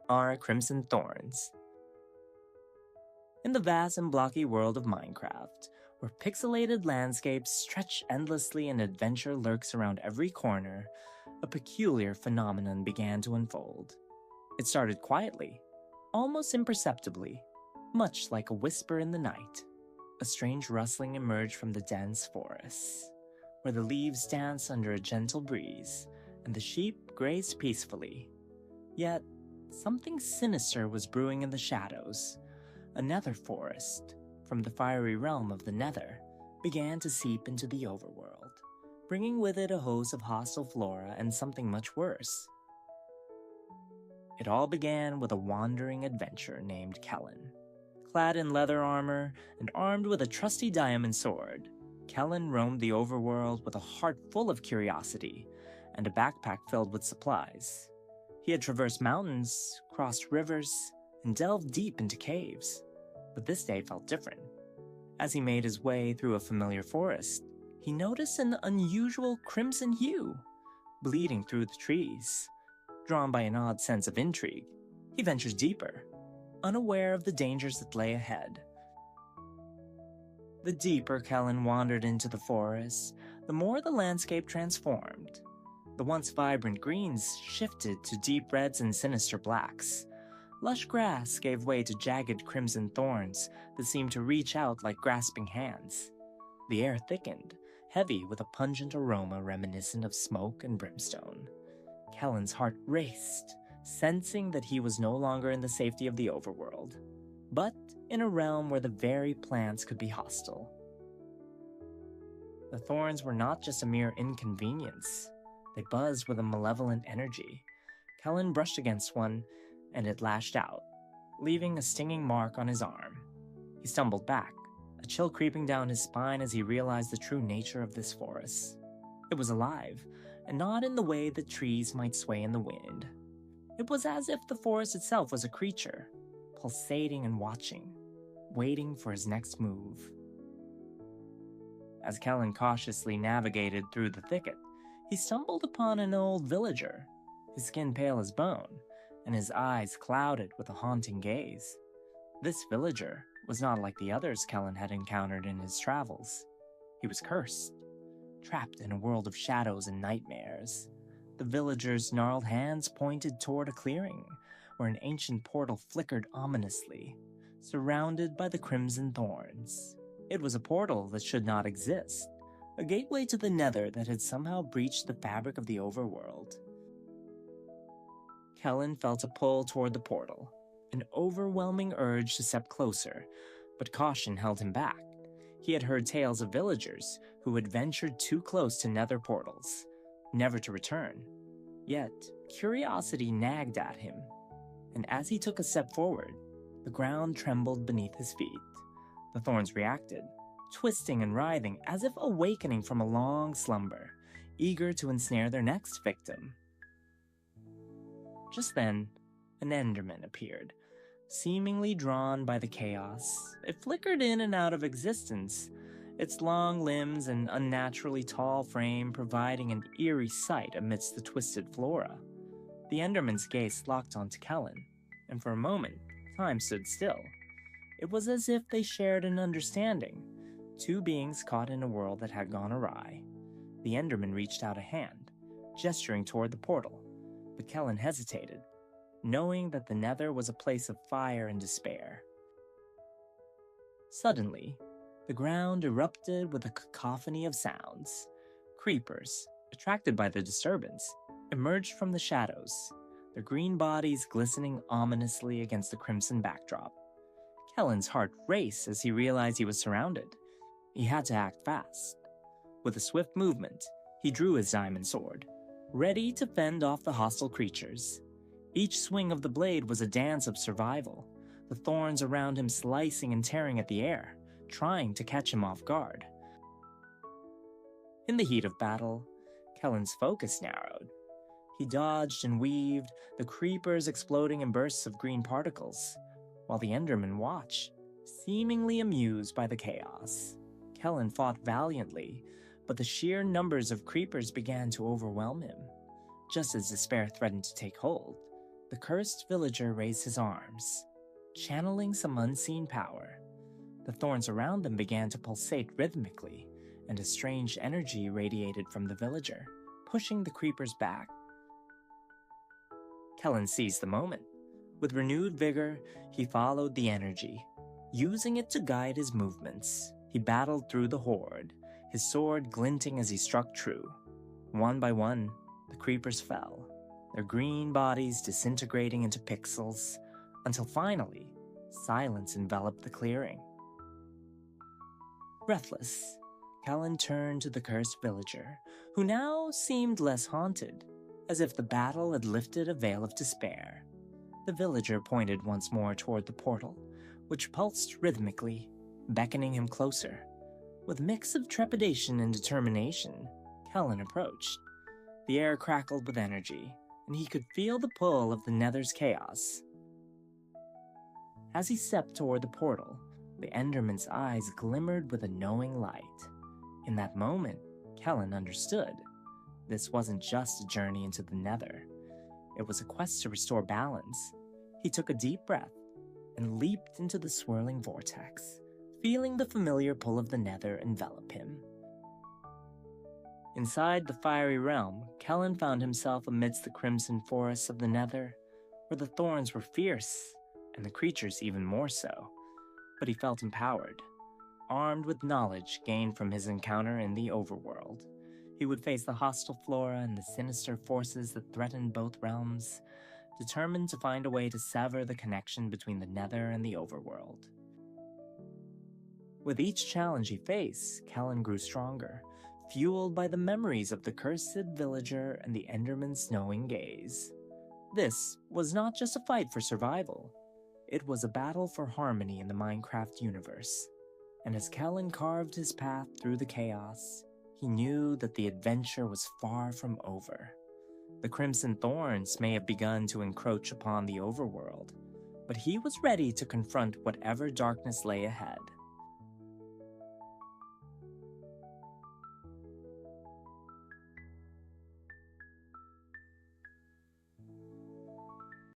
are Crimson Thorns. In the vast and blocky world of Minecraft, where pixelated landscapes stretch endlessly and adventure lurks around every corner, a peculiar phenomenon began to unfold. It started quietly, almost imperceptibly, much like a whisper in the night. A strange rustling emerged from the dense forests, where the leaves danced under a gentle breeze, and the sheep grazed peacefully. Yet, something sinister was brewing in the shadows. A nether forest, from the fiery realm of the Nether, began to seep into the overworld, bringing with it a host of hostile flora and something much worse. It all began with a wandering adventurer named Kellen. Clad in leather armor and armed with a trusty diamond sword, Kellen roamed the overworld with a heart full of curiosity and a backpack filled with supplies. He had traversed mountains, crossed rivers, and delved deep into caves. But this day felt different. As he made his way through a familiar forest, he noticed an unusual crimson hue, bleeding through the trees. Drawn by an odd sense of intrigue, he ventured deeper, unaware of the dangers that lay ahead. The deeper Kellen wandered into the forest, the more the landscape transformed. The once vibrant greens shifted to deep reds and sinister blacks. Lush grass gave way to jagged crimson thorns that seemed to reach out like grasping hands. The air thickened, heavy with a pungent aroma reminiscent of smoke and brimstone. Kellen's heart raced, sensing that he was no longer in the safety of the overworld, but in a realm where the very plants could be hostile. The thorns were not just a mere inconvenience. They buzzed with a malevolent energy. Kellen brushed against one, and it lashed out, leaving a stinging mark on his arm. He stumbled back, a chill creeping down his spine as he realized the true nature of this forest. It was alive, and not in the way that trees might sway in the wind. It was as if the forest itself was a creature, pulsating and watching, waiting for his next move. As Kellen cautiously navigated through the thicket, he stumbled upon an old villager, his skin pale as bone, and his eyes clouded with a haunting gaze. This villager was not like the others Kellen had encountered in his travels. He was cursed, trapped in a world of shadows and nightmares. The villager's gnarled hands pointed toward a clearing, where an ancient portal flickered ominously, surrounded by the crimson thorns. It was a portal that should not exist, a gateway to the Nether that had somehow breached the fabric of the overworld. Kellen felt a pull toward the portal, an overwhelming urge to step closer, but caution held him back. He had heard tales of villagers who had ventured too close to Nether portals, never to return. Yet, curiosity nagged at him, and as he took a step forward, the ground trembled beneath his feet. The thorns reacted, twisting and writhing as if awakening from a long slumber, eager to ensnare their next victim. Just then, an Enderman appeared, seemingly drawn by the chaos. It flickered in and out of existence, its long limbs and unnaturally tall frame providing an eerie sight amidst the twisted flora. The Enderman's gaze locked onto Kellen, and for a moment, time stood still. It was as if they shared an understanding, two beings caught in a world that had gone awry. The Enderman reached out a hand, gesturing toward the portal, but Kellen hesitated, knowing that the Nether was a place of fire and despair. Suddenly, the ground erupted with a cacophony of sounds. Creepers, attracted by the disturbance, emerged from the shadows, their green bodies glistening ominously against the crimson backdrop. Kellen's heart raced as he realized he was surrounded. He had to act fast. With a swift movement, he drew his diamond sword, ready to fend off the hostile creatures. Each swing of the blade was a dance of survival, the thorns around him slicing and tearing at the air, trying to catch him off guard. In the heat of battle, Kellen's focus narrowed. He dodged and weaved, the creepers exploding in bursts of green particles, while the Enderman watched, seemingly amused by the chaos. Kellen fought valiantly, but the sheer numbers of creepers began to overwhelm him. Just as despair threatened to take hold, The cursed villager raised his arms, channeling some unseen power. The thorns around them began to pulsate rhythmically, and a strange energy radiated from the villager, pushing the creepers back. Kellen seized the moment. With renewed vigor, he followed the energy, using it to guide his movements. He battled through the horde, his sword glinting as he struck true. One by one, the creepers fell, their green bodies disintegrating into pixels, until finally, silence enveloped the clearing. Breathless, Kellen turned to the cursed villager, who now seemed less haunted, as if the battle had lifted a veil of despair. The villager pointed once more toward the portal, which pulsed rhythmically, beckoning him closer. With a mix of trepidation and determination, Kellen approached. The air crackled with energy, and he could feel the pull of the Nether's chaos. As he stepped toward the portal, the Enderman's eyes glimmered with a knowing light. In that moment, Kellen understood. This wasn't just a journey into the Nether. It was a quest to restore balance. He took a deep breath and leaped into the swirling vortex, feeling the familiar pull of the Nether envelop him. Inside the fiery realm, Kellen found himself amidst the crimson forests of the Nether, where the thorns were fierce, and the creatures even more so. But he felt empowered, armed with knowledge gained from his encounter in the Overworld. He would face the hostile flora and the sinister forces that threatened both realms, determined to find a way to sever the connection between the Nether and the Overworld. With each challenge he faced, Kellen grew stronger, fueled by the memories of the cursed villager and the Enderman's knowing gaze. This was not just a fight for survival. It was a battle for harmony in the Minecraft universe. And as Kellen carved his path through the chaos, he knew that the adventure was far from over. The Crimson Thorns may have begun to encroach upon the Overworld, but he was ready to confront whatever darkness lay ahead.